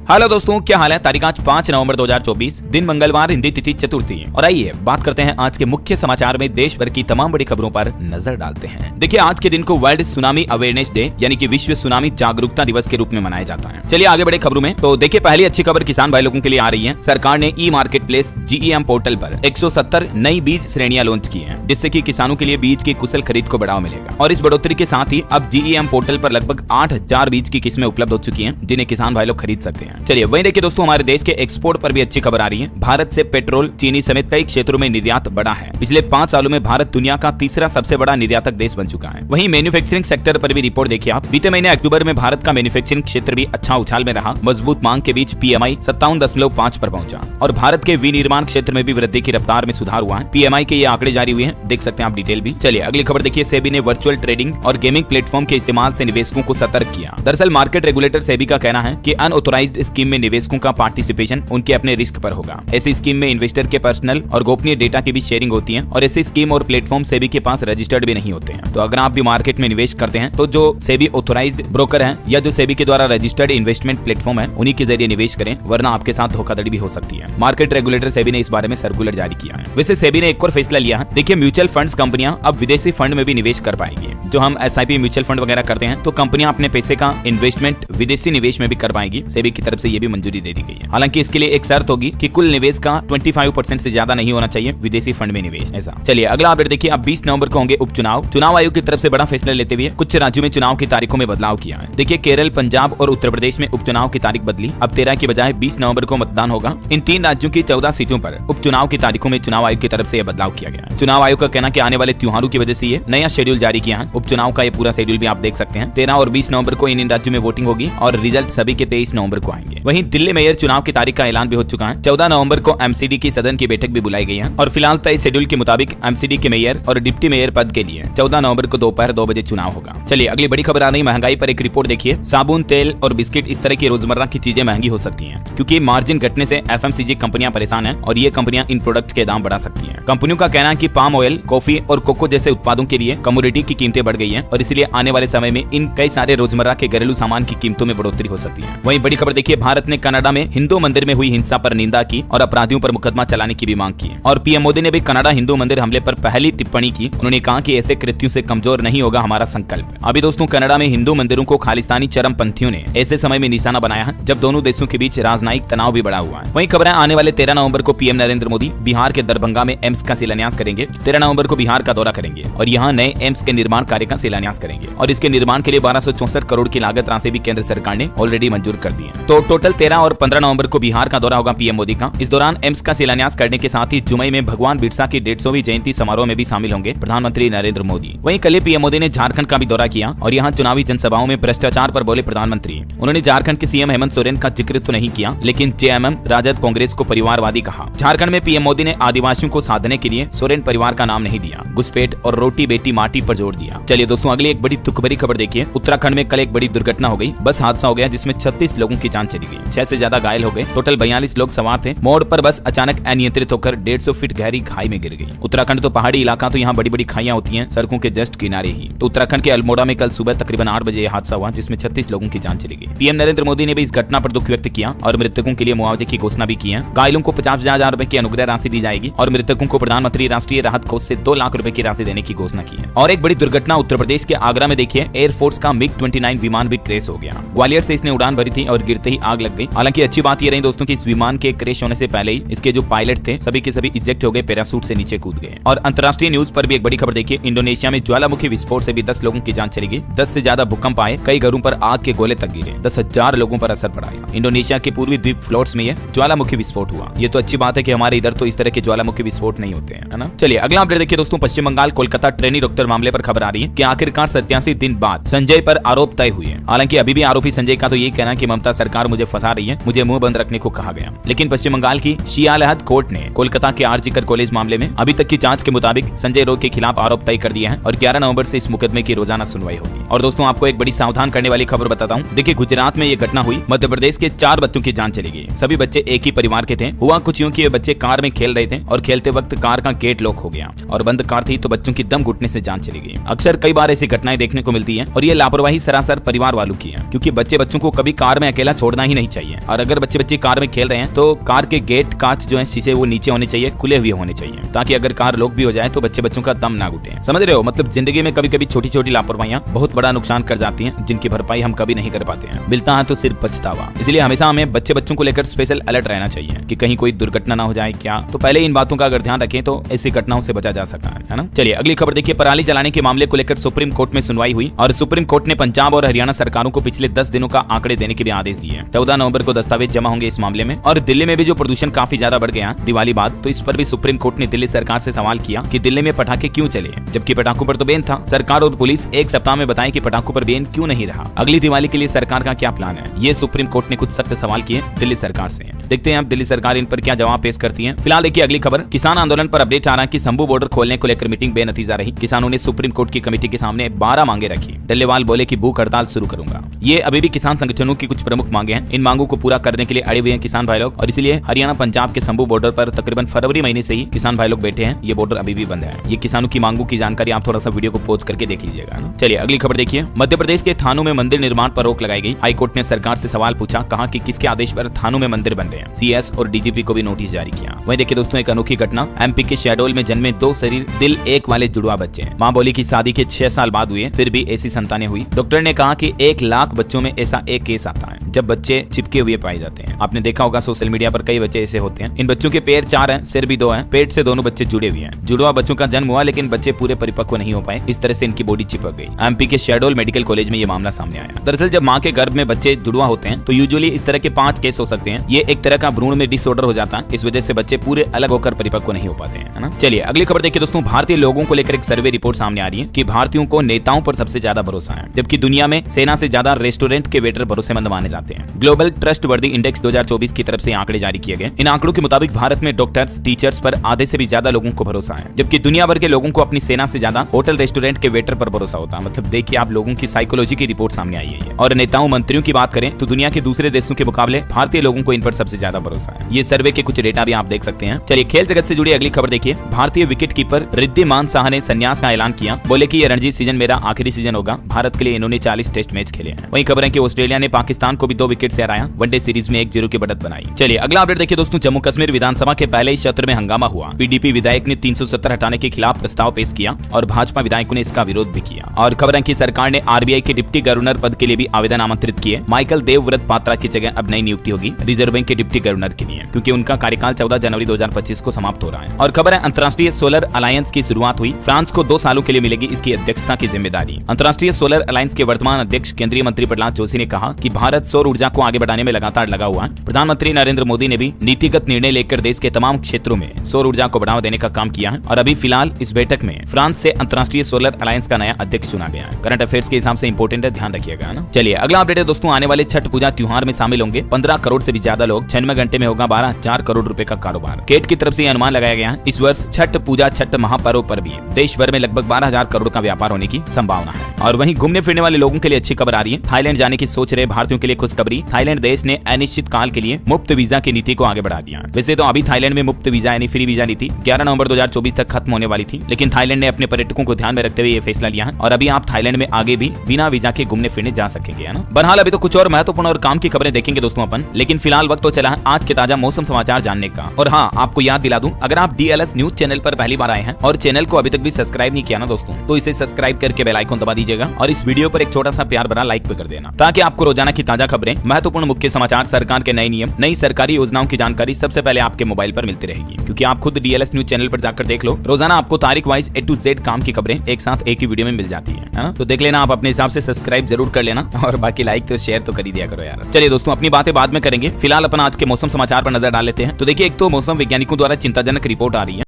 Hello दोस्तों, क्या हाल है। तारीख आज 5 नवंबर 2024, दिन मंगलवार, हिंदी तिथि चतुर्थी। और आइए बात करते हैं आज के मुख्य समाचार में देश भर की तमाम बड़ी खबरों पर नजर डालते हैं। देखिए, आज के दिन को वर्ल्ड सुनामी अवेयरनेस डे यानी कि विश्व सुनामी जागरूकता दिवस के रूप में मनाया जाता है। चलिए आगे बढ़े खबरों में। तो देखिए, पहली अच्छी खबर किसान भाई लोगों के लिए आ रही है। सरकार ने ई मार्केट प्लेस GEM पोर्टल पर 170 नई बीज श्रेणियां लॉन्च की है, जिससे कि किसानों के लिए बीज की कुशल खरीद को बढ़ावा मिलेगा। और इस बढ़ोतरी के साथ ही अब GEM पोर्टल पर लगभग 8000 बीज की किस्में उपलब्ध हो चुकी हैं, जिन्हें किसान भाई लोग खरीद सकते हैं। चलिए वहीं देखिए दोस्तों, हमारे देश के एक्सपोर्ट पर भी अच्छी खबर आ रही है। भारत से पेट्रोल, चीनी समेत कई क्षेत्रों में निर्यात बढ़ा है। पिछले 5 सालों में भारत दुनिया का तीसरा सबसे बड़ा निर्यातक देश बन चुका है। वहीं मैन्युफैक्चरिंग सेक्टर पर भी रिपोर्ट देखिए आप। बीते महीने अक्टूबर में भारत का मैन्युफैक्चरिंग क्षेत्र भी अच्छा उछाल में रहा। मजबूत मांग के बीच PMI 57.5 पर पहुंचा और भारत के विनिर्माण क्षेत्र में भी वृद्धि की रफ्तार में सुधार हुआ है। PMI के ये आंकड़े जारी हुए हैं, देख सकते हैं आप डिटेल भी। चलिए अगली खबर देखिए। सेबी ने वर्चुअल ट्रेडिंग और गेमिंग प्लेटफॉर्म के इस्तेमाल से निवेशकों को सतर्क किया। दरअसल मार्केट रेगुलेटर सेबी का कहना है कि अनऑथोराइज्ड स्कीम में निवेशकों का पार्टिसिपेशन उनके अपने रिस्क पर होगा। ऐसी स्कीम में इन्वेस्टर के पर्सनल और गोपनीय डेटा की भी शेयरिंग होती है और ऐसी स्कीम और प्लेटफॉर्म सेबी के पास रजिस्टर्ड भी नहीं होते हैं। तो अगर आप भी मार्केट में निवेश करते हैं तो जो सेबी ऑथोराइज्ड ब्रोकर हैं या जो सेबी के द्वारा रजिस्टर्ड इन्वेस्टमेंट प्लेटफॉर्म है, उन्हीं के जरिए निवेश करें, वरना आपके साथ धोखाधड़ी भी हो सकती है। मार्केट रेगुलेटर सेबी ने इस बारे में सर्कुलर जारी किया है। वैसे सेबी ने एक और फैसला लिया है। देखिए, म्यूचुअल फंड्स कंपनियां अब विदेशी फंड में भी निवेश कर पाएंगी। जो हम SIP म्यूचुअल फंड वगैरह करते हैं, तो कंपनियां अपने पैसे का इन्वेस्टमेंट विदेशी निवेश में भी कर पाएंगी। सेबी की तरफ से ये भी मंजूरी दे दी गई है। हालांकि इसके लिए एक शर्त होगी कि कुल निवेश का 25% से ज्यादा नहीं होना चाहिए विदेशी फंड में निवेश। ऐसा। चलिए अगला अपडेट देखिए। अब 20 नवंबर को होंगे उपचुनाव। चुनाव आयोग की तरफ से बड़ा फैसला लेते हुए कुछ राज्यों में चुनाव की तारीखों में बदलाव किया है। देखिए, केरल, पंजाब और उत्तर प्रदेश में उपचुनाव की तारीख बदली। अब 13 की बजाय 20 नवंबर को मतदान होगा। इन 3 राज्यों की 14 सीटों पर उपचुनाव की तारीखों में चुनाव आयोग की तरफ से यह बदलाव किया गया। चुनाव आयोग का कहना कि आने वाले त्योहारों की वजह से ये नया शेड्यूल जारी किया है। उपचुनाव का ये पूरा शेड्यूल भी आप देख सकते हैं। 13 और 20 नवंबर को इन राज्यों में वोटिंग होगी और रिजल्ट सभी के 23 नवंबर को आएंगे। वहीं दिल्ली मेयर चुनाव की तारीख का ऐलान भी हो चुका है। 14 नवंबर को MCD की सदन की बैठक भी बुलाई गई है और फिलहाल तय शेड्यूल के मुताबिक MCD के मेयर और डिप्टी मेयर पद के लिए 14 नवंबर को दोपहर 2 बजे चुनाव होगा। चलिए अगली बड़ी खबर आ रही महंगाई पर एक रिपोर्ट देखिए। साबुन, तेल और बिस्किट, इस तरह की रोजमर्रा की चीजें महंगी हो सकती हैं, क्योंकि मार्जिन घटने से FMCG कंपनियां परेशान हैं और ये कंपनियां इन प्रोडक्ट के दाम बढ़ा सकती हैं। कंपनियों का कहना है कि पाम ऑयल, कॉफी और कोको जैसे उत्पादों के लिए कमोडिटी की कीमतें बढ़ गई हैं और इसलिए आने वाले समय में इन कई सारे रोजमर्रा के घरेलू सामान की कीमतों में बढ़ोतरी हो सकती है। वहीं बड़ी खबर देखिए। भारत ने कनाडा में हिंदू मंदिर में हुई हिंसा पर निंदा की और अपराधियों पर मुकदमा चलाने की भी मांग की है। और PM मोदी ने भी कनाडा हिंदू मंदिर हमले पर पहली टिप्पणी की। उन्होंने कहा कि ऐसे कृत्यों से कमजोर नहीं होगा हमारा संकल्प। अभी दोस्तों, कनाडा में हिंदू मंदिरों को खालिस्तानी चरमपंथियों ने ऐसे समय में निशाना बनाया है जब दोनों देशों के बीच राजनयिक तनाव भी बढ़ा हुआ है। वहीं खबर है, आने वाले 13 नवंबर को PM नरेंद्र मोदी बिहार के दरभंगा में एम्स का शिलान्यास करेंगे। 13 नवंबर को बिहार का दौरा करेंगे और यहाँ नए एम्स के निर्माण कार्य का शिलान्यास करेंगे और इसके निर्माण के लिए 1264 करोड़ की लागत राशि भी केंद्र सरकार ने ऑलरेडी मंजूर कर दी है। तो टोटल 13 और 15 नवंबर को बिहार का दौरा होगा PM मोदी का। इस दौरान एम्स का शिलान्यास करने के साथ ही जुमई में भगवान बिरसा की 150वीं जयंती समारोह में भी शामिल होंगे प्रधानमंत्री नरेंद्र मोदी। वहीं कल PM मोदी ने झारखंड का भी दौरा किया और यहाँ चुनावी जनसभाओं में भ्रष्टाचार पर बोले प्रधानमंत्री। उन्होंने झारखंड के CM हेमंत सोरेन का जिक्र तो नहीं किया, लेकिन JMM राजद कांग्रेस को परिवारवादी कहा। झारखंड में PM मोदी ने आदिवासियों को साधने के लिए सोरेन परिवार का नाम नहीं दिया। घुसपैठ और रोटी बेटी माटी पर जोर दिया। चलिए दोस्तों, अगली एक बड़ी दुख भरी खबर देखिए। उत्तराखंड में कल एक बड़ी दुर्घटना हो गई। बस हादसा हो गया जिसमें 36 लोगों की जान चली गई। 6 से ज्यादा घायल हो गए। टोटल 42 लोग सवार थे। मोड़ पर बस अचानक अनियंत्रित होकर 150 फीट गहरी खाई में गिर गई। उत्तराखंड तो पहाड़ी इलाका, तो यहाँ बड़ी बड़ी खाइयां होती हैं सड़कों के जस्ट किनारे ही। तो उत्तराखंड के अल्मोड़ा में कल सुबह तकरीबन 8 बजे यह हादसा हुआ जिसमें 36 लोगों की जान चली गई। PM नरेंद्र मोदी ने भी इस घटना पर दुख व्यक्त किया और मृतकों के लिए मुआवजे की घोषणा भी की है। घायलों को 50,000 रुपए की अनुग्रह राशि दी जाएगी और मृतकों को प्रधानमंत्री राष्ट्रीय राहत कोष से 2 लाख रुपए की राशि देने की घोषणा की है। और एक बड़ी दुर्घटना उत्तर प्रदेश के आगरा में देखिए। एयरफोर्स का MiG-29 विमान भी क्रैश हो गया। ग्वालियर से इसने उड़ान भरी थी और गिरते ही आग लग गई। हालांकि अच्छी बात यह रही दोस्तों कि इस विमान के क्रैश होने से पहले ही इसके जो पायलट थे सभी के सभी इजेक्ट हो गए, पैराशूट से नीचे कूद गए। और अंतर्राष्ट्रीय न्यूज पर भी एक बड़ी खबर देखिए। इंडोनेशिया में ज्वालामुखी विस्फोट से भी 10 लोगों की जान चली गई। 10 से ज्यादा भूकंप आए, कई घरों पर आग के गोले तक गिरे। 10,000 लोगों पर असर पड़ा। इंडोनेशिया के पूर्वी द्वीप फ्लोट्स में यह ज्वालामुखी विस्फोट हुआ। ये तो अच्छी बात है कि हमारे इधर तो इस तरह के ज्वालामुखी विस्फोट नहीं होते हैं, है ना। चलिए अगला अपडेट देखिए दोस्तों। पश्चिम बंगाल कोलकाता ट्रेनी डॉक्टर मामले पर खबर आ रही है कि आखिरकार 87 दिन बाद संजय पर आरोप तय हुए हैं। हालांकि अभी भी आरोपी संजय का तो ये कहना है कि ममता सरकार मुझे फंसा रही है, मुझे मुंह बंद रखने को कहा गया। लेकिन पश्चिम बंगाल की शियालहद कोर्ट ने कोलकाता के RG कर कॉलेज मामले में अभी तक की जांच के मुताबिक संजय रोय के खिलाफ आरोप तय कर दिया है और 11 नवंबर से इस मुकदमे की रोजाना सुनवाई होगी। और दोस्तों, आपको एक बड़ी सावधान करने वाली खबर बताता हूँ। देखिए, गुजरात में ये घटना हुई। मध्य प्रदेश के 4 बच्चों की जान चली गई। सभी बच्चे एक ही परिवार के थे। हुआ कुछ यूं कि ये बच्चे कार में खेल रहे थे और खेलते वक्त कार का गेट लॉक हो गया और बंद कार थी तो बच्चों की दम घुटने से जान चली गई। अक्सर कई बार ऐसी घटनाएं देखने को मिलती है और ये लापरवाही सरासर परिवार वालों की है, क्योंकि बच्चों को कभी कार में अकेला छोड़ तोड़ना ही नहीं चाहिए। और अगर बच्चे बच्चे कार में खेल रहे हैं तो कार के गेट कांच जो है शीशे वो नीचे होने चाहिए, खुले हुए होने चाहिए, ताकि अगर कार लॉक भी हो जाए तो बच्चे बच्चों का दम ना घुटे। समझ रहे हो? मतलब जिंदगी में कभी कभी छोटी छोटी लापरवाहियां बहुत बड़ा नुकसान कर जाती हैं, जिनकी भरपाई हम कभी नहीं कर पाते हैं। मिलता है तो सिर्फ पछतावा। इसलिए हमेशा हमें बच्चों को लेकर स्पेशल अलर्ट रहना चाहिए कि कहीं कोई दुर्घटना ना हो जाए क्या। तो पहले इन बातों का अगर ध्यान रखें तो ऐसी घटनाओं से बचा जा सकता है ना। चलिए अगली खबर देखिए। पराली जलाने के मामले को लेकर सुप्रीम कोर्ट में सुनवाई हुई और सुप्रीम कोर्ट ने पंजाब और हरियाणा सरकारों को पिछले 10 दिनों का आंकड़े देने के भी आदेश दिए। 14 नवंबर को दस्तावेज जमा होंगे इस मामले में। और दिल्ली में भी जो प्रदूषण काफी ज्यादा बढ़ गया दिवाली बाद, तो इस पर भी सुप्रीम कोर्ट ने दिल्ली सरकार से सवाल किया कि दिल्ली में पटाखे क्यों चले, जबकि पटाखों पर तो बैन था। सरकार और पुलिस एक सप्ताह में बताएं कि पटाखों पर बैन क्यों नहीं रहा। अगली दिवाली के लिए सरकार का क्या प्लान है, ये सुप्रीम कोर्ट ने कुछ सख्त सवाल किए दिल्ली सरकार से। देखते हैं अब दिल्ली सरकार इन पर क्या जवाब पेश करती है। फिलहाल देखिए अगली खबर। किसान आंदोलन पर अपडेट आ रहा है कि शंभू बॉर्डर खोलने को लेकर मीटिंग बेनतीजा रही। किसानों ने सुप्रीम कोर्ट की कमेटी के सामने 12 मांगे रखी। डल्लेवाल बोले कि भूख हड़ताल शुरू करूंगा। ये अभी भी किसान संगठनों की कुछ प्रमुख मांगे हैं। इन मांगों को पूरा करने के लिए अड़े हुए हैं किसान भाई लोग, और इसलिए हरियाणा पंजाब के शंभू बॉर्डर पर तकरीबन फरवरी महीने से ही किसान भाई लोग बैठे हैं। ये बॉर्डर अभी भी बंद है। ये किसानों की मांगों की जानकारी आप थोड़ा सा वीडियो को पॉज करके देख लीजिएगा ना। चलिए अगली खबर देखिए। मध्य प्रदेश के थानों में मंदिर निर्माण पर रोक लगाई गई। हाईकोर्ट ने सरकार से सवाल पूछा, कहा कि किसके आदेश पर थानों में मंदिर बन रहे हैं। सीएस और डीजीपी को भी नोटिस जारी किया। वहीं देखिए दोस्तों एक अनोखी घटना। एमपी के शहडोल में जन्मे 2 शरीर दिल एक वाले जुड़वा बच्चे। मां बोली की शादी के 6 साल बाद हुए, फिर भी ऐसी संतानें हुई। डॉक्टर ने कहा कि 1 लाख बच्चों में ऐसा एक केस आता है जब बच्चे चिपके हुए पाए जाते हैं। आपने देखा होगा सोशल मीडिया पर कई बच्चे ऐसे होते हैं। इन बच्चों के पैर 4 हैं, सिर भी 2 हैं, पेट से दोनों बच्चे जुड़े हुए हैं। जुड़वा बच्चों का जन्म हुआ लेकिन बच्चे पूरे परिपक्व नहीं हो पाए, इस तरह से इनकी बॉडी चिपक गई। एमपी के शहडोल मेडिकल कॉलेज में ये मामला सामने आया। दरअसल जब मां के गर्भ में बच्चे जुड़वा होते हैं तो यूजुअली इस तरह के 5 केस हो सकते हैं। ये एक तरह का भ्रूण में डिसऑर्डर हो जाता है, इस वजह से बच्चे पूरे अलग होकर परिपक्व नहीं हो पाते हैं, है ना। चलिए अगली खबर देखिए दोस्तों। भारतीय लोगों को लेकर एक सर्वे रिपोर्ट सामने आ रही है कि भारतीयों को नेताओं पर सबसे ज्यादा भरोसा है, जबकि दुनिया में सेना से ज्यादा रेस्टोरेंट के वेटर भरोसेमंद माने जाते हैं। ग्लोबल ट्रस्टवर्दी इंडेक्स 2024 की तरफ से आंकड़े जारी किए गए। इन आंकड़ों के मुताबिक भारत में डॉक्टर्स, टीचर्स पर आधे से भी ज्यादा लोगों को भरोसा है, जबकि दुनिया भर के लोगों को अपनी सेना से ज्यादा होटल रेस्टोरेंट के वेटर पर भरोसा होता है। मतलब देखिए आप लोगों की साइकोलॉजी की रिपोर्ट सामने आई है। और नेताओं मंत्रियों की बात करें तो दुनिया के दूसरे देशों के मुकाबले भारतीय लोगों को इन पर सबसे ज्यादा भरोसा है। ये सर्वे के कुछ डेटा भी आप देख सकते हैं। चलिए खेल जगत से जुड़ी अगली खबर देखिए। भारतीय विकेट कीपर रिद्धिमान साहा ने संन्यास का ऐलान किया। बोले कि ये रणजी सीजन मेरा आखिरी सीजन होगा। भारत के लिए इन्होंने 40 टेस्ट मैच खेले हैं। वहीं खबर है कि ऑस्ट्रेलिया ने पाकिस्तान को भी 2 विकेट से हराया। वनडे सीरीज में 1-0 की बढ़त बनाई। चलिए अगला अपडेट देखिए दोस्तों। जम्मू कश्मीर विधानसभा के पहले ही सत्र में हंगामा हुआ। पीडीपी विधायक ने 370 हटाने के खिलाफ प्रस्ताव पेश किया और भाजपा विधायकों ने इसका विरोध भी किया। और खबर है कि सरकार ने आरबीआई के डिप्टी गवर्नर पद के लिए भी आवेदन आमंत्रित किए। माइकल देवव्रत पात्रा की जगह अब नई नियुक्ति होगी रिजर्व बैंक के डिप्टी गवर्नर के लिए, क्योंकि उनका कार्यकाल 14 जनवरी 2025 को समाप्त हो रहा है। और खबर है अंतर्राष्ट्रीय सोलर अलायंस की शुरुआत हुई। फ्रांस को 2 सालों के लिए मिलेगी इसकी अध्यक्षता की जिम्मेदारी। अंतर्राष्ट्रीय सोलर अलायंस के वर्तमान अध्यक्ष केंद्रीय मंत्री प्रहलाद जोशी ने कहा कि भारत सौर ऊर्जा को आगे बढ़ाने में लगातार लगा हुआ है। प्रधानमंत्री नरेंद्र मोदी ने भी नीतिगत निर्णय लेकर देश के तमाम क्षेत्रों में सौर ऊर्जा को बढ़ावा देने का काम किया है। और अभी फिलहाल इस बैठक में फ्रांस से अंतर्राष्ट्रीय सोलर अलायंस का नया अध्यक्ष चुना गया है। करंट अफेयर्स के हिसाब से इंपोर्टेंट है, ध्यान रखिएगा ना। चलिए अगला अपडेट है दोस्तों। आने वाले छठ पूजा त्योहार में शामिल होंगे 15 करोड़ से भी ज्यादा लोग। 96 घंटे में होगा 12,000 करोड़ रुपए का कारोबार। केट की तरफ से अनुमान लगाया गया है इस वर्ष छठ पूजा छठ महापर्व पर भी देश भर में लगभग 12,000 करोड़ का व्यापार होने की संभावना है। और वहीं घूमने फिरने वाले लोगों के लिए अच्छी खबर आ रही है। थाईलैंड जाने की सोच रहे भारतीयों के लिए खुशखबरी। थाईलैंड देश ने अनिश्चित काल के लिए मुफ्त वीजा की नीति को आगे बढ़ा दिया। वैसे तो अभी थाईलैंड में मुफ्त वीजा यानी फ्री वीजा नीति 11 नवंबर 2024 तक खत्म होने वाली थी, लेकिन थाईलैंड ने अपने पर्यटकों को ध्यान में रखते हुए ये फैसला लिया है और अभी आप थाईलैंड में आगे भी बिना वीजा के घूमने फिरने जा सकेंगे, है ना। बहरहाल अभी तो कुछ और महत्वपूर्ण और काम की खबरें देखेंगे दोस्तों अपन, लेकिन फिलहाल वक्त तो चला है आज के ताजा मौसम समाचार जानने का। और हाँ, आपको याद दिला दूं, अगर आप डीएलएस न्यूज चैनल पर पहली बार आए हैं और चैनल को अभी तक भी सब्सक्राइब नहीं किया ना दोस्तों, तो इसे सब्सक्राइब करके बेल आइकन दबा दीजिएगा और इस वीडियो पर एक छोटा सा प्यार भरा लाइक भी कर देना, ताकि आपको रोजाना की ताजा खबरें, महत्वपूर्ण मुख्य समाचार, सरकार के नए नियम, नई सरकारी योजनाओं की जानकारी सबसे पहले आपके मोबाइल पर मिलती रहेगी। क्योंकि आप खुद डीएलएस न्यूज चैनल पर जाकर देख लो, रोजाना आपको तारीख वाइज A to Z काम की खबरें एक साथ एक ही वीडियो में मिल जाती है ना। तो देख लेना, आप अपने हिसाब से सब्सक्राइब जरूर कर लेना और बाकी लाइक तो शेयर तो कर ही दिया करो यार। चलिए दोस्तों, अपनी बातें बाद में करेंगे, फिलहाल अपन आज के मौसम समाचार पर नजर डाल लेते हैं। तो देखिए, एक तो मौसम वैज्ञानिकों द्वारा चिंताजनक रिपोर्ट आ रही है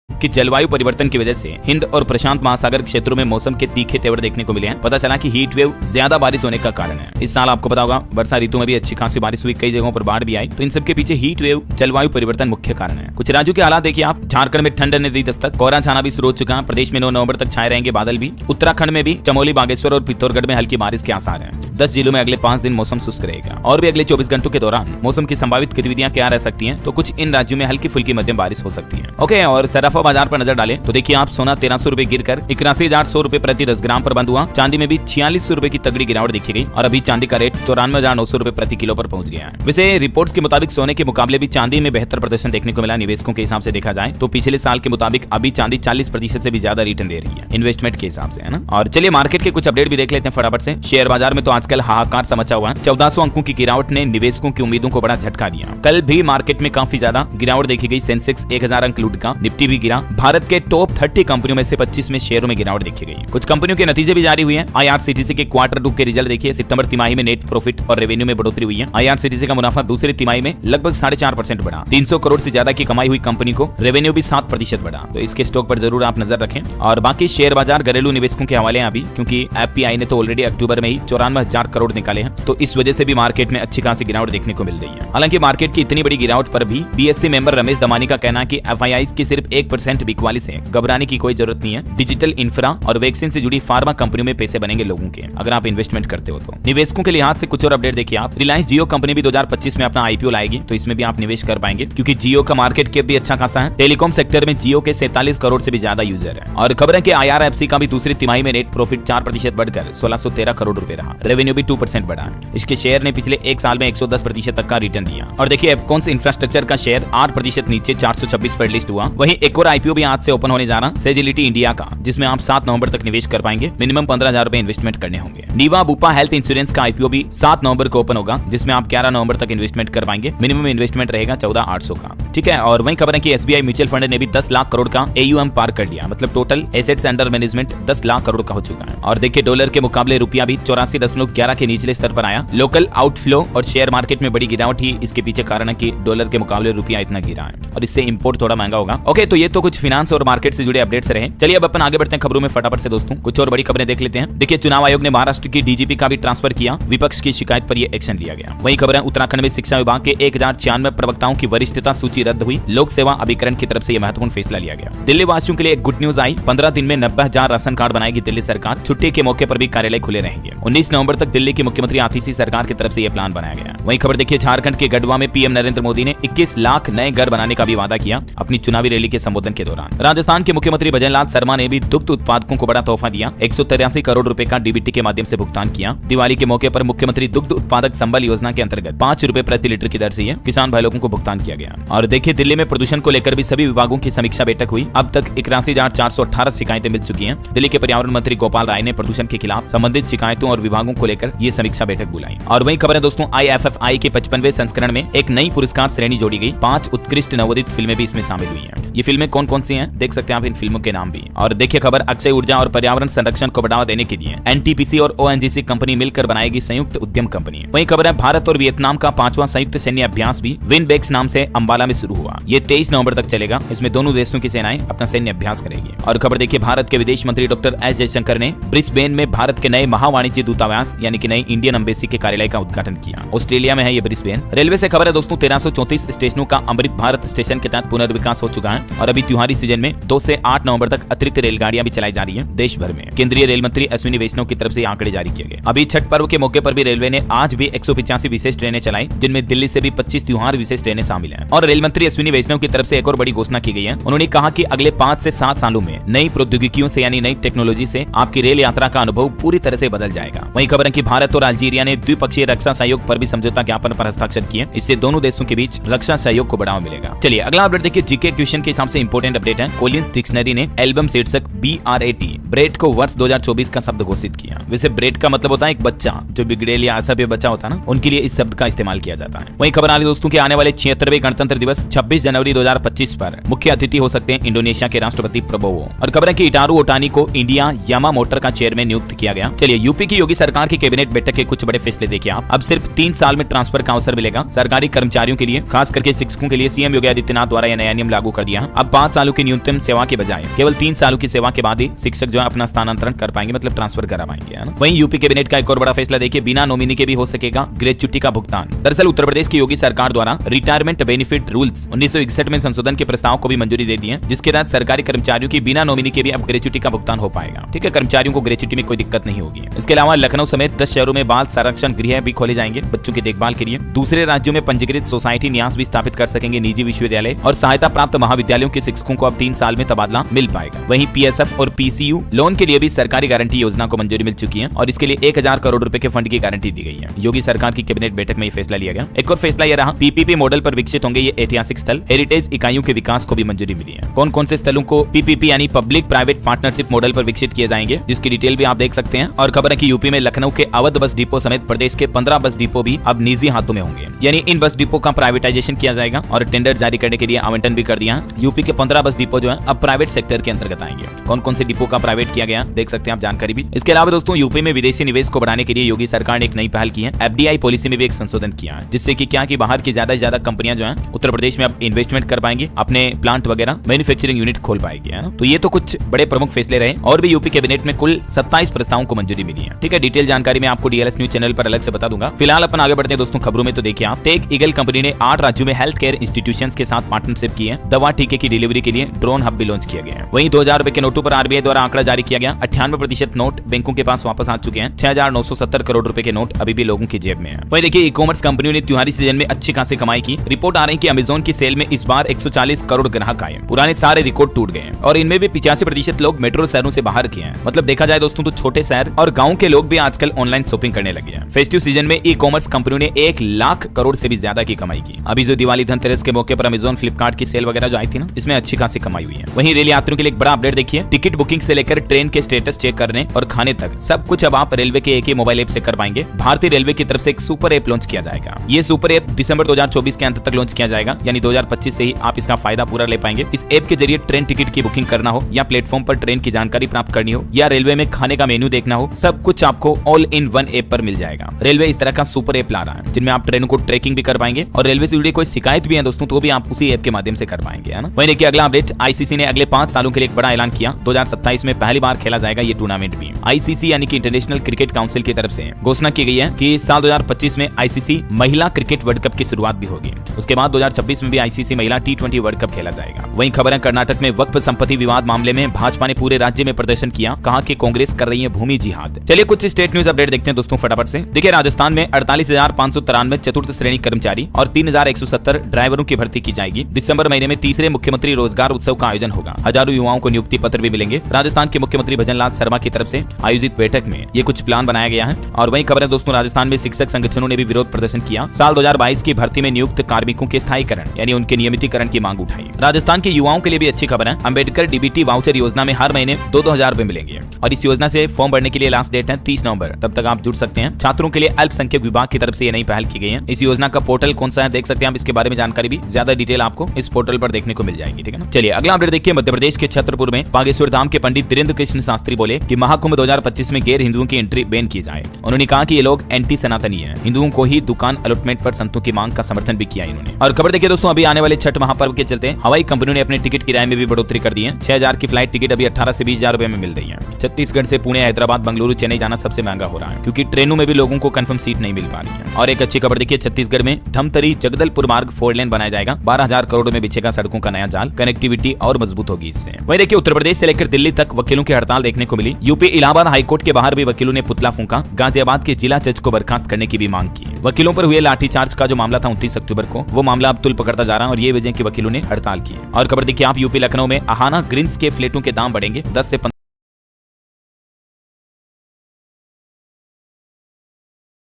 कि जलवायु परिवर्तन की वजह से हिंद और प्रशांत महासागर क्षेत्रों में मौसम के तीखे तेवर देखने को मिले हैं। पता चला कि हीट वेव ज्यादा बारिश होने का कारण है। इस साल आपको पता होगा वर्षा ऋतु में भी अच्छी खासी बारिश हुई, कई जगहों पर बाढ़ भी आई। तो इन सब के पीछे हीट वेव, जलवायु परिवर्तन मुख्य कारण है। कुछ राज्यों के हालात देखिए आप। झारखंड में ठंड ने दी दस्तक, कोहरा छाना भी शुरू हो चुका है। प्रदेश में 9 नवंबर तक छाए रहेंगे बादल भी। उत्तराखंड में भी चमोली, बागेश्वर और पिथौरागढ़ में हल्की बारिश के आसार हैं। 10 जिलों में अगले 5 दिन मौसम शुष्क रहेगा और भी अगले 24 घंटों के दौरान मौसम की संभावित गतिविधियां क्या रह सकती हैं, तो कुछ इन राज्यों में हल्की फुल्की मध्यम बारिश हो सकती है। ओके, और सराफा बाजार पर नजर डालें तो देखिए आप सोना 1300 रुपए गिरकर 81,100 रुपए प्रति 10 ग्राम पर बंद हुआ। चांदी में भी 4600 रुपए की तगड़ी गिरावट देखी गई और अभी चांदी का रेट 94,900 रुपए प्रति किलो पर पहुंच गया है। वैसे रिपोर्ट्स के मुताबिक सोने के मुकाबले भी चांदी में बेहतर प्रदर्शन देखने को मिला। निवेशकों के हिसाब से देखा जाए तो पिछले साल के मुताबिक अभी चांदी 40% से भी ज्यादा रिटर्न दे रही है इन्वेस्टमेंट के हिसाब से, है ना। और चलिए मार्केट के कुछ अपडेट भी देख लेते हैं फटाफट से। शेयर बाजार में तो आजकल हाहाकार सा मचा हुआ है। 1400 अंकों की गिरावट ने निवेशकों की उम्मीदों को बड़ा झटका दिया। कल भी मार्केट में काफी ज्यादा गिरावट देखी गई। सेंसेक्स 1000 अंक लूट का, निफ्टी भी गिरा। भारत के टॉप 30 कंपनियों में से 25 में शेयरों में गिरावट देखी गई। कुछ कंपनियों के नतीजे भी जारी हुए हैं। आईआरसीटीसी के क्वार्टर 2 के रिजल्ट देखिए। सितंबर तिमाही में नेट प्रॉफिट और रेवेन्यू में बढ़ोतरी हुई है। आईआरसीटीसी का मुनाफा दूसरी तिमाही में लगभग 4.5% बढ़ा। 300 करोड़ से ज्यादा की कमाई हुई कंपनी को रेवेन्यू भी 7% बढ़ा। तो इसके स्टॉक पर जरूर आप नजर रखें। और बाकी शेयर बाजार घरेलू निवेशकों के हवाले हैं अभी, क्योंकि एफपीआई ने तो ऑलरेडी अक्टूबर में ही 94,000 करोड़ निकाले हैं। तो इस वजह से भी मार्केट में अच्छी खासी गिरावट देखने को मिल रही है। हालांकि मार्केट की इतनी बड़ी गिरावट पर भी बीएससी मेंबर रमेश दमानी का कहना है कि एफआईआईज की सिर्फ 1% बिकवाली से घबराने की कोई जरूरत नहीं है। डिजिटल इंफ्रा और वैक्सीन से जुड़ी फार्मा कंपनियों में पैसे बनेंगे लोगों के, अगर आप इन्वेस्टमेंट करते हो तो। निवेशकों के लिहाज से कुछ और अपडेट देखिए आप। रिलायंस जियो कंपनी भी 2025 में अपना आईपीओ लाएगी, तो इसमें भी आप निवेश कर पाएंगे, क्योंकि जियो का मार्केट कैप भी अच्छा खासा है। टेलीकॉम सेक्टर में जियो के 47 करोड़ से भी ज्यादा यूजर है। और खबर है कि आईआरएफसी का भी दूसरी तिमाही में नेट प्रॉफिट 4% बढ़कर 1613 करोड़ रुपए रहा। रेवेन्यू भी 2% बढ़ा। इसके शेयर ने पिछले एक साल में 110% तक का रिटर्न दिया। और देखिए एपकॉन्स इंफ्रास्ट्रक्चर का शेयर 8% नीचे 426 पर लिस्ट हुआ। वहीं एक और आईपीओ भी आज से ओपन होने जा रहा, सेजिलिटी इंडिया का, जिसमें आप 7 नवंबर तक निवेश कर पाएंगे। मिनिमम 15,000 रुपए इन्वेस्टमेंट करने होंगे। नीवा बुपा हेल्थ इंश्योरेंस का आईपीओ भी 7 नवंबर को ओपन होगा, जिसमें आप 11 नवंबर तक इन्वेस्टमेंट कर पाएंगे। मिनिमम इन्वेस्टमेंट रहेगा 14,800 का, ठीक है। और वहीं खबर है कि एसबीआई म्यूचुअल फंड ने भी 10 लाख करोड़ का एयूएम पार कर लिया, मतलब total assets under management 10 lakh crore का हो चुका है। और देखिए डॉलर के मुकाबले रुपया भी 84.11 के निचले स्तर पर आया। लोकल आउटफ्लो और शेयर मार्केट में बड़ी गिरावट ही इसके पीछे कारण है कि डॉलर के मुकाबले रुपया इतना गिरा है और इससे इंपोर्ट थोड़ा महंगा होगा। ओके, तो ये तो कुछ फाइनेंस और मार्केट से जुड़े अपडेट्स रहे। चलिए अब अपन आगे बढ़ते हैं खबरों में फटाफट से दोस्तों। कुछ और बड़ी खबरें देख लेते हैं। देखिए चुनाव आयोग ने महाराष्ट्र की डीजीपी का भी ट्रांसफर किया। विपक्ष की शिकायत पर यह एक्शन लिया गया। वहीं खबर है उत्तराखंड में शिक्षा विभाग के 1096 प्रवक्ताओं की वरिष्ठता सूची रद्द हुई। लोक सेवा अभिकरण की तरफ से यह महत्वपूर्ण फैसला लिया गया। दिल्ली वासियों के लिए एक गुड न्यूज आई। 15 दिन में 90,000 राशन कार्ड बनाएगी दिल्ली सरकार। छुट्टी के मौके पर भी कार्यालय खुले रहेंगे। 19 नवंबर तक दिल्ली की मुख्यमंत्री आतिशी सरकार की तरफ से यह प्लान बनाया गया। वहीं खबर देखिए झारखंड के गढ़वा में पीएम नरेंद्र मोदी ने 21 लाख नए घर बनाने का भी वादा किया अपनी चुनावी रैली के संबोधन के दौरान। राजस्थान के मुख्यमंत्री भजनलाल शर्मा ने भी दुग्ध उत्पादकों को बड़ा तोहफा दिया। 183 करोड़ रुपए का डीबीटी के माध्यम से भुगतान किया। दिवाली के मौके पर मुख्यमंत्री दुग्ध उत्पादक संबल योजना के अंतर्गत 5 रुपए प्रति लीटर की दर से किसान भाई लोगों को भुगतान किया गया। और देखिए दिल्ली में प्रदूषण को लेकर भी सभी विभागों की समीक्षा बैठक हुई। अब तक 81,418 शिकायतें मिल चुकी हैं। दिल्ली के पर्यावरण मंत्री गोपाल राय ने प्रदूषण के खिलाफ संबंधित शिकायतों और विभागों को लेकर ये समीक्षा बैठक बुलाई। और वही खबर है दोस्तों IFFI के 55वें संस्करण में एक नई पुरस्कार श्रेणी जोड़ी गई। 5 उत्कृष्ट नवोदित फिल्में भी इसमें शामिल हुई हैं। ये फिल्में कौन कौन सी हैं देख सकते हैं आप इन फिल्मों के नाम भी। और देखिए खबर अक्षय ऊर्जा और पर्यावरण संरक्षण को बढ़ावा देने के लिए NTPC और ONGC कंपनी मिलकर बनाएगी संयुक्त उद्यम कंपनी। वही खबर है भारत और वियतनाम का 5वां संयुक्त सैन्य अभ्यास भी विनबेक्स नाम से अंबाला में शुरू हुआ। ये 23 नवंबर तक चलेगा। इसमें दोनों देशों की सेनाएं अपना सैन्य अभ्यास करेगी। और खबर देखिए भारत के विदेश मंत्री डॉक्टर एस जयशंकर ने ब्रिस्बेन में भारत के नए महावाणिज्य दूतावास यानी कि नई इंडियन एम्बेसी के कार्यालय का उद्घाटन किया। ऑस्ट्रेलिया में है ये ब्रिस्बेन। रेलवे से खबर है दोस्तों 1334 स्टेशनों का अमृत भारत स्टेशन के तहत पुनर्विकास हो चुका है। और अभी त्योहारी सीजन में 2 से 8 नवंबर तक अतिरिक्त रेलगाड़ियां भी चलाई जा रही है देश भर में। केंद्रीय रेल मंत्री अश्विनी वैष्णव की तरफ से आंकड़े जारी किए गए। अभी छठ पर्व के मौके पर भी रेलवे ने आज भी 185 विशेष ट्रेनें चलाई, जिनमें दिल्ली से भी 25 त्योहार विशेष ट्रेनें शामिल हैं। और रेल मंत्री अश्विनी वैष्णव की तरफ से एक और बड़ी घोषणा की गई है। उन्होंने कहा कि अगले 5 से 7 सालों में नई प्रौद्योगिकियों से यानी नई टेक्नोलॉजी से आपकी रेल यात्रा का अनुभव पूरी तरह से बदल जाएगा। वहीं खबर है कि भारत और अल्जीरिया ने द्विपक्षीय रक्षा सहयोग पर भी समझौता ज्ञापन पर हस्ताक्षर किए। इससे दोनों देशों के बीच रक्षा सहयोग को बढ़ावा मिलेगा। चलिए अगला अपडेट देखिए जीके क्वेश्चन के हिसाब से इंपोर्टेंट अपडेट है। कोलिंस डिक्शनरी ने एल्बम शीर्षक BRAT ब्रेट को वर्ष 2024 का शब्द घोषित किया। वैसे ब्रेट का मतलब होता है एक बच्चा, जो बिगड़ेल या असभ्य बच्चा होता है ना, उनके लिए इस शब्द का इस्तेमाल किया जाता है। वहीं खबर आ रही दोस्तों के आने वाले 76वें गणतंत्र दिवस 26 जनवरी 2025 पर मुख्य अतिथि हो सकते हैं इंडोनेशिया के राष्ट्रपति प्रबोवो। और खबर है कि इटारू ओटानी को इंडिया यामा मोटर का चेयरमैन नियुक्त किया गया। चलिए यूपी की योगी सरकार की कैबिनेट बैठक के कुछ बड़े फैसले देखिए आप। अब सिर्फ 3 साल में ट्रांसफर का अवसर मिलेगा सरकारी कर्मचारियों के लिए, खास करके शिक्षकों के लिए सीएम योगी आदित्यनाथ द्वारा यह नया नियम लागू कर दिया है। अब 5 सालों की न्यूनतम सेवा के बजाय केवल 3 सालों की सेवा के बाद ही शिक्षक जो है अपना स्थानांतरण कर पाएंगे, मतलब ट्रांसफर करा पाएंगे, है ना। वहीं यूपी कैबिनेट का एक और बड़ा फैसला देखिए, बिना नॉमिनी के भी हो सकेगा ग्रेच्युटी का भुगतान। दरअसल उत्तर प्रदेश की योगी सरकार द्वारा रिटायरमेंट बेनिफिट रूल्स 1961 में संशोधन के प्रस्ताव को भी मंजूरी दे दी है, जिसके तहत सरकारी कर्मचारियों की बिना नॉमिनी के भी अब ग्रेच्युटी का भुगतान हो पाएगा। ठीक है, कर्मचारियों को ग्रेच्युटी में कोई दिक्कत नहीं होगी। इसके अलावा लखनऊ समेत 10 शहरों में बाल संरक्षण गृह भी खोले जाएंगे बच्चों की देखभाल के लिए। दूसरे राज्यों में पंजीकृत सोसाइटी न्यास भी स्थापित कर सकेंगे निजी विश्वविद्यालय और सहायता प्राप्त महाविद्यालयों के शिक्षक शिक्षकों को अब 3 साल में तबादला मिल पाएगा। वहीं पीएसएफ और पीसीयू लोन के लिए भी सरकारी गारंटी योजना को मंजूरी मिल चुकी है और इसके लिए 1000 करोड़ रुपए के फंड की गारंटी दी गई है। योगी सरकार की कैबिनेट बैठक में ये फैसला लिया गया। एक और फैसला यह रहा, पीपीपी मॉडल पर विकसित होंगे ये ऐतिहासिक स्थल। हेरिटेज इकाइयों के विकास को भी मंजूरी मिली है। कौन कौन से स्थलों को पीपीपी यानी पब्लिक प्राइवेट पार्टनरशिप मॉडल पर विकसित किए जाएंगे, जिसकी डिटेल भी आप देख सकते हैं। और खबर है कि यूपी में लखनऊ के अवध बस डिपो समेत प्रदेश के 15 बस डिपो भी अब निजी हाथों में होंगे, यानी इन बस डिपो का प्राइवेटाइजेशन किया जाएगा और टेंडर जारी करने के लिए आवंटन भी कर दिया है। यूपी के 15 बस डिपो जो है अब प्राइवेट सेक्टर के अंतर्गत आएंगे। कौन कौन से डिपो का प्राइवेट किया गया देख सकते हैं आप जानकारी भी। इसके अलावा दोस्तों यूपी में विदेशी निवेश को बढ़ाने के लिए योगी सरकार ने एक नई पहल की है। एफडीआई पॉलिसी में भी एक संशोधन किया है, जिससे कि क्या कि बाहर की ज्यादा से ज्यादा कंपनियां जो हैं उत्तर प्रदेश में अब इन्वेस्टमेंट कर पाएंगी, अपने प्लांट वगैरह मैन्युफैक्चरिंग यूनिट खोल पाएगी, है ना। तो ये तो कुछ बड़े प्रमुख फैसले रहे और भी यूपी कैबिनेट में कुल 27 प्रस्तावों को मंजूरी मिली है। ठीक है, डिटेल जानकारी मैं आपको डीएलएस न्यूज चैनल पर अलग से बता दूंगा। फिलहाल अपन आगे बढ़ते हैं दोस्तों खबरों में। तो देखिए आप, टेक ईगल कंपनी ने 8 राज्यों में हेल्थ केयर इंस्टीट्यूशंस के साथ पार्टनरशिप की है। दवा टीके की डिलीवरी के लिए ड्रोन हब भी लॉन्च किया गया है। वहीं 2000 रुपए के नोटों पर आरबीआई द्वारा आंकड़ा जारी किया गया। 98% नोट बैंकों के पास वापस आ चुके हैं। 6970 करोड़ रुपए के नोट अभी भी लोगों की जेब में है। वहीं देखिए ई कॉमर्स कंपनियों ने त्योहारी सीजन में अच्छी खासी कमाई की। रिपोर्ट आ रही है कि अमेज़न की सेल में इस बार 140 करोड़ ग्राहक आए। पुराने सारे रिकॉर्ड टूट गए और इनमें भी 85% लोग मेट्रो शहरों से बाहर किए हैं। मतलब देखा जाए दोस्तों तो छोटे शहर और गाँव के लोग भी आजकल ऑनलाइन शॉपिंग करने लगे हैं। फेस्टिव सीजन में ई कॉमर्स कंपनियों ने 1 लाख करोड़ से भी ज्यादा की कमाई की। अभी जो दिवाली धनतेरस के मौके पर अमेज़न फ्लिपकार्ट की सेल वगैरह जो आई थी ना, इसमें अच्छी खासी कमाई हुई है। वहीं रेल यात्रियों के लिए एक बड़ा अपडेट देखिए, टिकट बुकिंग से लेकर ट्रेन के स्टेटस चेक करने और खाने तक सब कुछ अब आप रेलवे के एक ही मोबाइल ऐप से कर पाएंगे। भारतीय रेलवे की तरफ से एक सुपर ऐप लॉन्च किया जाएगा। ये सुपर ऐप दिसंबर 2024 के अंत तक लॉन्च किया जाएगा, यानी 2025 से ही आप इसका फायदा पूरा ले पाएंगे। इस ऐप के जरिए ट्रेन टिकट की बुकिंग करना हो या प्लेटफॉर्म पर ट्रेन की जानकारी प्राप्त करनी हो या रेलवे में खाने का मेन्यू देखना हो, सब कुछ आपको ऑल इन वन ऐप पर मिल जाएगा। रेलवे इस तरह का सुपर ऐप ला रहा है जिनमें आप ट्रेनों को ट्रैकिंग भी कर पाएंगे और रेलवे से जुड़ी कोई शिकायत भी है दोस्तों तो भी आप उसी ऐप के माध्यम से कर पाएंगे, है ना। वहीं देखिए अगला अपडेट, आईसीसी ने अगले 5 सालों के लिए एक बड़ा ऐलान किया। 2027 में पहली बार खेला जाएगा ये टूर्नामेंट भी। आईसीसी यानी कि इंटरनेशनल क्रिकेट काउंसिल की तरफ से घोषणा की गई है कि इस साल 2025 में आईसीसी महिला क्रिकेट वर्ल्ड कप की शुरुआत भी होगी। उसके बाद 2026 में भी आईसीसी महिला T20 वर्ल्ड कप खेला जाएगा। वहीं खबर है कर्नाटक में वक्फ संपत्ति विवाद मामले में भाजपा ने पूरे राज्य में प्रदर्शन किया, कहा कि कांग्रेस कर रही है भूमि जिहाद। चलिए कुछ स्टेट न्यूज अपडेट देखते हैं दोस्तों फटाफट से। देखिए राजस्थान में 48,593 चतुर्थ श्रेणी कर्मचारी और 3,170 ड्राइवरों की भर्ती की जाएगी। दिसंबर महीने में तीसरे मुख्यमंत्री रोजगार उत्सव का आयोजन होगा। हजारों युवाओं को नियुक्ति पत्र भी मिलेंगे। राजस्थान के मुख्यमंत्री भजनलाल शर्मा की तरफ से आयोजित बैठक में ये कुछ प्लान बनाया गया है। और वहीं खबर है दोस्तों राजस्थान में शिक्षक संगठनों ने भी विरोध प्रदर्शन किया। साल 2022 की भर्ती में नियुक्त कार्मिकों के स्थायीकरण यानी उनके नियमितीकरण की मांग उठाई। राजस्थान के युवाओं के लिए भी अच्छी खबर है। अम्बेडकर डीबीटी वाउचर योजना में हर महीने 2-2 हजार रुपए मिलेंगे और इस योजना से फॉर्म भरने के लिए लास्ट डेट है 30 नवंबर, तब तक आप जुड़ सकते हैं। छात्रों के लिए अल्पसंख्यक विभाग की तरफ से ये नई पहल की गई है। इस योजना का पोर्टल कौन सा है देख सकते हैं आप, इसके बारे में जानकारी भी ज्यादा डिटेल आपको इस पोर्टल पर देखने को मिल जाएगी, ठीक है ना। चलिए अगला अपडेट देखिए, मध्य प्रदेश के छतरपुर में बागेश्वर धाम के पंडित धीरेन्द्र कृष्ण शास्त्री बोले कि महाकुंभ 2025 में गैर हिंदुओं की एंट्री बैन की जाए। उन्होंने कहा कि ये लोग एंटी सनातनी है, हिंदुओं को ही दुकान अलॉटमेंट पर संतों की मांग का समर्थन भी किया इन्होंने। और खबर देखिए दोस्तों, अभी आने वाले छठ महापर्व के चलते हवाई कंपनियों ने अपने टिकट किराए में भी बढ़ोतरी कर दी है। 6000 की फ्लाइट टिकट अभी 18 से 20 हजार रुपए में मिल रही है। छत्तीसगढ़ से पुणे, हैदराबाद, बंगलुरु, चेन्नई जाना सबसे महंगा हो रहा है क्योंकि ट्रेनों में भी लोगों को कंफर्म सीट नहीं मिल पा रही है। और एक अच्छी खबर देखिए, छत्तीसगढ़ में धमतरी जगदलपुर मार्ग 4 लेन बनाया जाएगा। 12,000 करोड़ में बिछेगा सड़कों का नया जाल, कनेक्टिविटी और मजबूत होगी इससे। वहीं देखिए उत्तर प्रदेश से लेकर दिल्ली तक वकीलों की हड़ताल देखने को मिली। यूपी इलाहाबाद हाईकोर्ट के बाहर भी वकीलों ने पुतला फूंका। गाजियाबाद के जिला जज को बर्खास्त करने की भी मांग की। वकीलों पर हुए लाठीचार्ज का जो मामला था 29 अक्टूबर को, वो मामला अब तुल पकड़ता जा रहा है और ये वजह की वकीलों ने हड़ताल की। और खबर देखिए आप, यूपी लखनऊ में अहाना ग्रीन्स के फ्लैटों के दाम बढ़ेंगे 10 से 15।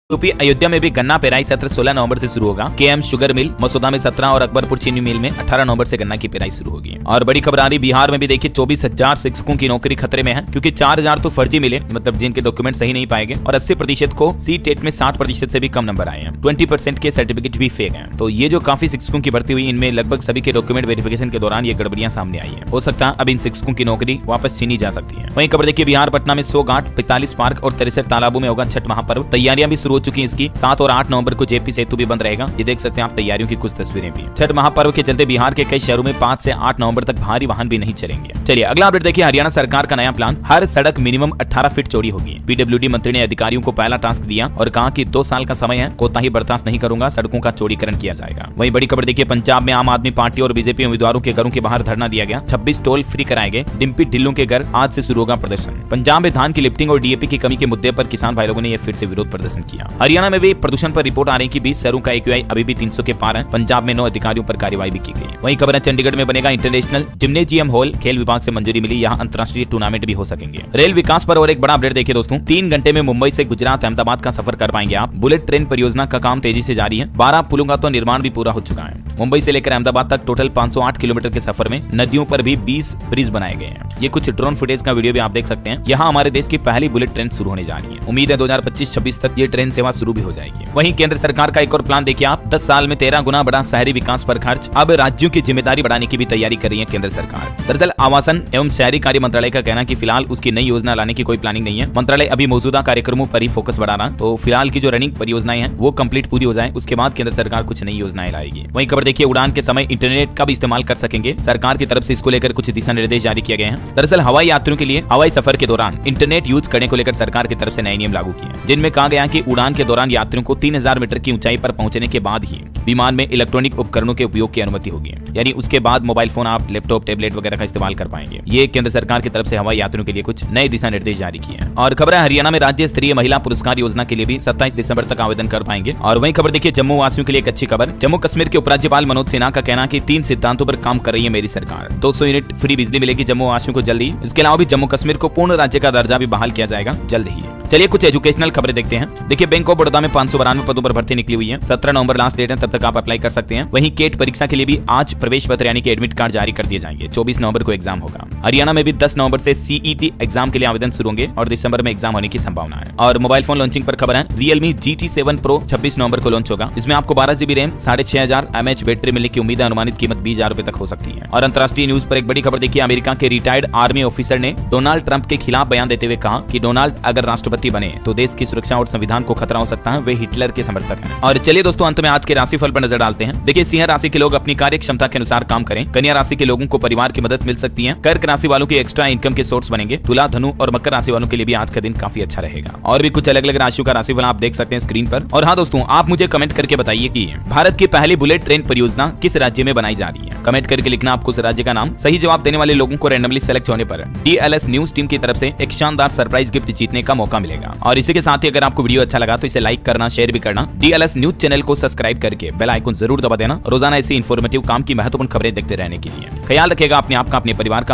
यूपी अयोध्या में भी गन्ना पेराई सत्र 16 नवंबर से शुरू होगा। केएम शुगर मिल मसौदा में 17 और अकबरपुर चीनी मिल में 18 नवंबर से गन्ना की पेराई शुरू होगी। और बड़ी खबर आ रही, बिहार में भी देखिए 24,000 शिक्षकों की नौकरी खतरे में है क्योंकि 4,000 तो फर्जी मिले, मतलब जिनके डॉक्यूमेंट सही नहीं पाएंगे और 80% को सीटेट में 60% से भी कम नंबर आए हैं। 20% के सर्टिफिकेट भी फेक हैं। तो ये जो काफी शिक्षकों की भर्ती हुई, इनमें लगभग सभी के डॉक्यूमेंट वेरिफिकेशन के दौरान ये गड़बड़ियां सामने आई है। हो सकता है अब इन शिक्षकों की नौकरी वापस छीनी जा सकती है। वहीं खबर देखिए, बिहार पटना में 100 घाट, 45 पार्क और 63 तालाबों में होगा छठ महापर्व। तैयारियां भी शुरू हो चुकी है इसकी। 7 और 8 नवंबर को जेपी सेतु भी बंद रहेगा। ये देख सकते हैं आप तैयारियों की कुछ तस्वीरें भी। छठ महापर्व के चलते बिहार के कई शहरों में 5 से 8 नवंबर तक भारी वाहन भी नहीं चलेंगे। चलिए अगला अपडेट देखिए, हरियाणा सरकार का नया प्लान, हर सड़क मिनिमम 18 फीट चौड़ी होगी। पीडब्ल्यूडी मंत्री ने अधिकारियों को पहला टास्क दिया और कहा कि 2 साल का समय है, कोताही बर्दाश्त नहीं करूंगा, सड़कों का चौड़ीकरण किया जाएगा। वहीं बड़ी खबर देखिए, पंजाब में आम आदमी पार्टी और बीजेपी उम्मीदवारों के घरों के बाहर धरना दिया गया। 26 टोल फ्री कराए गए। डिम्पी ढिल्लों के घर आज से शुरू होगा प्रदर्शन। पंजाब में धान की लिफ्टिंग और डीएपी की कमी के मुद्दे पर किसान भाई लोगों ने यह फिर से विरोध प्रदर्शन किया। गया। हरियाणा में भी प्रदूषण पर रिपोर्ट आ रही कि 20 शहरों का AQI अभी भी 300 के पार है। पंजाब में 9 अधिकारियों पर कार्रवाई भी की गई। वहीं खबर है चंडीगढ़ में बनेगा इंटरनेशनल जिम्नेजियम हॉल, खेल विभाग से मंजूरी मिली, यहाँ अंतर्राष्ट्रीय टूर्नामेंट भी हो सकेंगे। रेल विकास पर और एक बड़ा अपडेट देखिए दोस्तों, 3 घंटे में मुंबई से गुजरात अहमदाबाद का सफर कर पाएंगे आप। बुलेट ट्रेन परियोजना का काम तेजी से जारी है। 12 पुलों का तो निर्माण भी पूरा हो चुका है। मुंबई से लेकर अहमदाबाद तक टोटल 508 किलोमीटर के सफर में नदियों पर भी 20 ब्रिज बनाए गए हैं। ये कुछ ड्रोन फुटेज का वीडियो भी आप देख सकते हैं। यहाँ हमारे देश की पहली बुलेट ट्रेन शुरू होने जा रही है। उम्मीद है 2025-26 तक ये ट्रेन सेवा शुरू भी हो जाएगी। वहीं केंद्र सरकार का एक और प्लान देखिए आप, 10 साल में 13 गुना बढ़ा शहरी विकास पर खर्च। अब राज्यों की जिम्मेदारी बढ़ाने की भी तैयारी कर रही है केंद्र सरकार। दरअसल आवासन एवं शहरी कार्य मंत्रालय का कहना है कि फिलहाल उसकी नई योजना लाने की कोई प्लानिंग नहीं है। मंत्रालय अभी मौजूदा कार्यक्रमों पर ही फोकस बढ़ा रहा है। तो फिलहाल की जो रनिंग परियोजनाएं हैं वो कंप्लीट पूरी हो जाए, उसके बाद केंद्र सरकार कुछ नई योजनाएं लाएगी। वहीं खबर देखिए, उड़ान के समय इंटरनेट का भी इस्तेमाल कर सकेंगे। सरकार की तरफ से इसको लेकर कुछ दिशा निर्देश जारी किए गए हैं। दरअसल हवाई यात्रियों के लिए हवाई सफर के दौरान इंटरनेट यूज करने को लेकर सरकार की तरफ से नए नियम लागू किए हैं, जिनमें कहा गया कि उड़ान के दौरान यात्रियों को 3000 मीटर की ऊंचाई पर पहुंचने के बाद ही विमान में इलेक्ट्रॉनिक उपकरणों के उपयोग की अनुमति होगी। यानी उसके बाद मोबाइल फोन आप लैपटॉप टैबलेट वगैरह का इस्तेमाल कर पाएंगे। ये केंद्र सरकार की तरफ से हवाई यात्रियों के लिए कुछ नए दिशा निर्देश जारी किए हैं। और खबर है हरियाणा में राज्य स्तरीय महिला पुरस्कार योजना के लिए भी 27 दिसंबर तक आवेदन कर पाएंगे। और वहीं खबर देखिए, जम्मू वासियों के लिए एक अच्छी खबर। जम्मू कश्मीर के उपराज्यपाल मनोज सिन्हा का कहना कि 3 सिद्धांतों पर काम कर रही है मेरी सरकार। 200 यूनिट फ्री बिजली मिलेगी जम्मू वासियों को जल्दी। इसके अलावा भी जम्मू कश्मीर को पूर्ण राज्य का दर्जा भी बहाल किया जाएगा जल्द ही। चलिए कुछ एजुकेशनल खबरें देखते हैं। देखिए, बैंक ऑफ बड़ौदा में 592 पदों पर भर्ती निकली हुई है। 17 नवंबर लास्ट डेट है, तब तक आप अप्लाई कर सकते हैं। वहीं केट परीक्षा के लिए भी आज प्रवेश पत्र यानी कि एडमिट कार्ड जारी कर दिए जाएंगे। 24 नवंबर को एग्जाम होगा। हरियाणा में भी 10 नवंबर से CET एग्जाम के लिए आवेदन शुरू होंगे और दिसंबर में एग्जाम होने की संभावना है। और मोबाइल फोन लॉन्चिंग पर खबर है, Realme GT7 Pro 26 नवंबर को लॉन्च होगा। इसमें आपको 12 GB रैम, 6500 mAh बैटरी मिलने की उम्मीद है। अनुमानित कीमत 20,000 रुपए तक हो सकती है। और अंतर्राष्ट्रीय न्यूज पर एक बड़ी खबर देखिए, अमेरिका के रिटायर्ड आर्मी ऑफिसर ने डोनाल्ड ट्रंप के खिलाफ बयान देते हुए कहा कि डोनाल्ड अगर राष्ट्रपति बने तो देश की सुरक्षा और संविधान को खतरा हो सकता है। वे हिटलर के समर्थक हैं। और चलिए दोस्तों, अंत में आज के राशिफल पर नजर डालते हैं। देखिए, सिंह राशि के लोग अपनी कार्य क्षमता के अनुसार काम करें। कन्या राशि के लोगों को परिवार की मदद मिल सकती है। कर्क राशि वालों की एक्स्ट्रा इनकम के सोर्स बनेंगे। तुला, धनु और मकर राशि वालों के लिए भी आज का दिन काफी अच्छा रहेगा। और भी कुछ अलग अलग राशियों का राशिफल आप देख सकते हैं स्क्रीन पर। और हाँ दोस्तों, आप मुझे कमेंट करके बताइए कि भारत की पहली बुलेट ट्रेन परियोजना किस राज्य में बनाई जा रही है। कमेंट करके लिखना आपको उस राज्य का नाम। सही जवाब देने वाले लोगों को रैंडमली सेलेक्ट होने पर DLS न्यूज टीम की तरफ से एक शानदार सरप्राइज गिफ्ट जीतने का मौका मिलेगा। और इसी के साथ ही अगर आपको वीडियो अच्छा लगा तो इसे लाइक करना, शेयर भी करना। DLS न्यूज चैनल को सब्सक्राइब करके बेल आइकन जरूर दबा देना, रोजाना ऐसी इंफॉर्मेटिव काम की महत्वपूर्ण खबरें देखते रहने के लिए। ख्याल रखिएगा अपने आप का, अपने परिवार का।